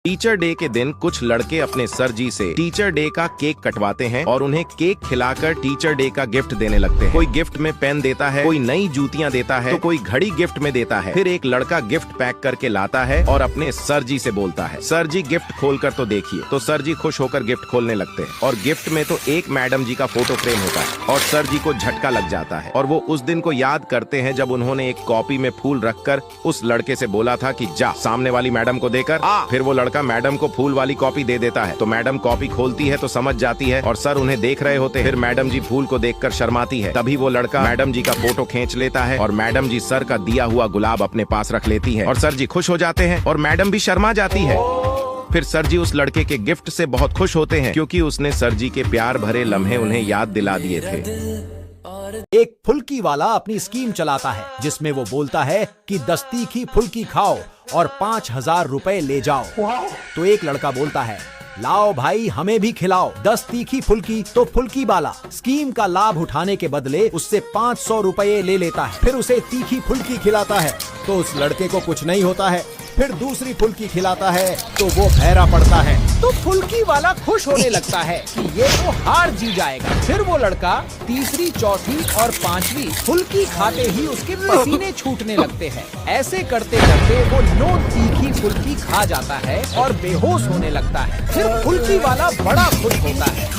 Teacher day के दिन कुछ लड़के अपने सर जी से टीचर डे का केक कटवाते हैं और उन्हें केक खिलाकर टीचर डे का गिफ्ट देने लगते हैं। कोई गिफ्ट में पेन देता है, कोई नई जूतियां देता है, तो कोई घड़ी गिफ्ट में देता है। फिर एक लड़का गिफ्ट पैक करके लाता है और अपने सर जी से बोलता है, सर जी गिफ्ट खोलकर तो देखिए। तो सर जी खुश होकर गिफ्ट खोलने लगते हैं और गिफ्ट में तो एक मैडम जी का फोटो फ्रेम होता है और सर जी को झटका लग जाता है और वो उस दिन को याद करते हैं जब उन्होंने एक कॉपी में फूल रखकर उस लड़के से बोला था कि जा सामने वाली मैडम को देकर आ। फिर वो लड़का मैडम को फूल वाली कॉपी दे देता है तो मैडम कॉपी खोलती है तो समझ जाती है और सर उन्हें देख रहे होते हैं। फिर मैडम जी फूल को देखकर शर्माती है। तभी वो लड़का मैडम जी का फोटो खींच लेता है और मैडम जी सर का दिया हुआ गुलाब अपने पास रख लेती है और सर जी खुश हो जाते हैं और मैडम भी शर्मा जाती है। फिर सर जी उस लड़के के गिफ्ट से बहुत खुश होते हैं क्योंकि उसने सर जी के प्यार भरे लम्हे उन्हें याद दिला दिए थे। एक फुल्की वाला अपनी स्कीम चलाता है जिसमें वो बोलता है कि 10 तीखी फुल्की खाओ और 5,000 रुपए ले जाओ। तो एक लड़का बोलता है, लाओ भाई हमें भी खिलाओ 10 तीखी फुल्की। तो फुल्की वाला स्कीम का लाभ उठाने के बदले उससे 500 रुपए ले लेता है। फिर उसे तीखी फुल्की खिलाता है तो उस लड़के को कुछ नहीं होता है। फिर दूसरी फुल्की खिलाता है तो वो बहरा पड़ता है। तो फुल्की वाला खुश होने लगता है कि ये तो हार जी जाएगा। फिर वो लड़का तीसरी, चौथी और 5वीं फुल्की खाते ही उसके पसीने छूटने लगते हैं। ऐसे करते करते वो 9 तीखी फुल्की खा जाता है और बेहोश होने लगता है। फिर फुल्की वाला बड़ा खुश होता है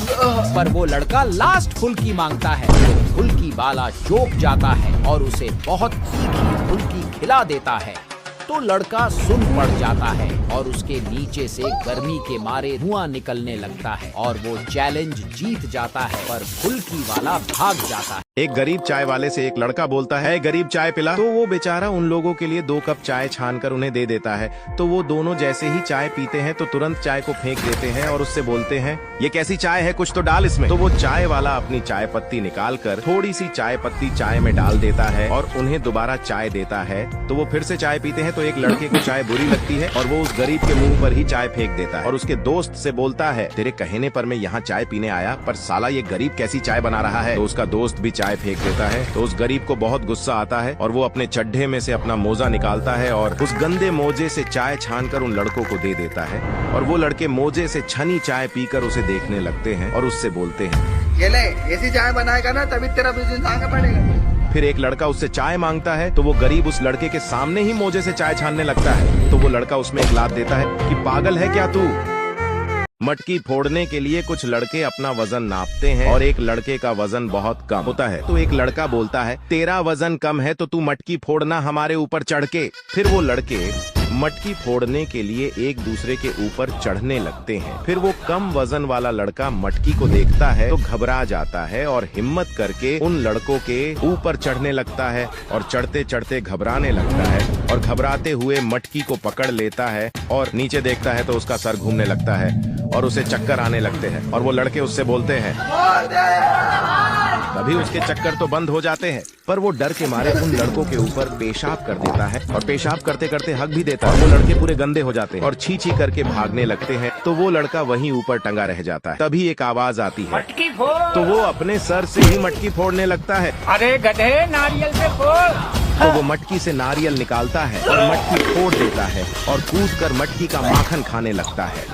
पर वो लड़का लास्ट फुल्की मांगता है तो फुल्की वाला चौंक जाता है और उसे बहुत तीखी फुल्की खिला देता है। तो लड़का सुन पड़ जाता है और उसके नीचे से गर्मी के मारे धुआं निकलने लगता है और वो चैलेंज जीत जाता है पर फुल्की वाला भाग जाता है। एक गरीब चाय वाले से एक लड़का बोलता है, गरीब चाय पिला। तो वो बेचारा उन लोगों के लिए 2 कप चाय छानकर उन्हें दे देता है। तो वो दोनों जैसे ही चाय पीते हैं तो तुरंत चाय को फेंक देते हैं और उससे बोलते हैं, ये कैसी चाय है, कुछ तो डाल इसमें। तो वो चाय वाला अपनी चाय पत्ती निकाल कर थोड़ी सी चाय पत्ती चाय में डाल देता है और उन्हें दोबारा चाय देता है। तो वो फिर से चाय पीते हैं तो एक लड़के को चाय बुरी लगती है और वो उस गरीब के मुंह पर ही चाय फेंक देता है और उसके दोस्त से बोलता है, तेरे कहने पर मैं यहाँ चाय पीने आया पर साला ये गरीब कैसी चाय बना रहा है। तो उसका दोस्त भी चाय फेंक देता है। तो उस गरीब को बहुत गुस्सा आता है और वो अपने चड्ढे में से अपना मोजा निकालता है और उस गंदे मोजे से चाय छानकर उन लड़कों को दे देता है और वो लड़के मोजे से छनी चाय पीकर उसे देखने लगते हैं और उससे बोलते हैं, ये ले ऐसी चाय बनाएगा ना तभी तेरा बिजनेस आगे बढ़ेगा। फिर एक लड़का उससे चाय मांगता है तो वो गरीब उस लड़के के सामने ही मोजे से चाय छानने लगता है। तो वो लड़का उसमें एक लात देता है कि पागल है क्या तू। मटकी फोड़ने के लिए कुछ लड़के अपना वजन नापते हैं और एक लड़के का वजन बहुत कम होता है। तो एक लड़का बोलता है, तेरा वजन कम है तो तू मटकी फोड़ना हमारे ऊपर चढ़ के। फिर वो लड़के मटकी फोड़ने के लिए एक दूसरे के ऊपर चढ़ने लगते हैं। फिर वो कम वजन वाला लड़का मटकी को देखता है तो घबरा जाता है और हिम्मत करके उन लड़कों के ऊपर चढ़ने लगता है और चढ़ते चढ़ते घबराने लगता है और घबराते हुए मटकी को पकड़ लेता है और नीचे देखता है तो उसका सर घूमने लगता है और उसे चक्कर आने लगते हैं और वो लड़के उससे बोलते हैं, तभी उसके चक्कर तो बंद हो जाते हैं पर वो डर के मारे उन लड़कों के ऊपर पेशाब कर देता है और पेशाब करते करते हक भी देता है। वो लड़के पूरे गंदे हो जाते हैं और छी छी करके भागने लगते हैं। तो वो लड़का वहीं ऊपर टंगा रह जाता है। तभी एक आवाज आती है, मटकी फोड़। तो वो अपने सर से ही मटकी फोड़ने लगता है। अरे गधे, नारियल से फोड़। तो वो मटकी से नारियल निकालता है और मटकी फोड़ देता है और कूद कर मटकी का माखन खाने लगता है।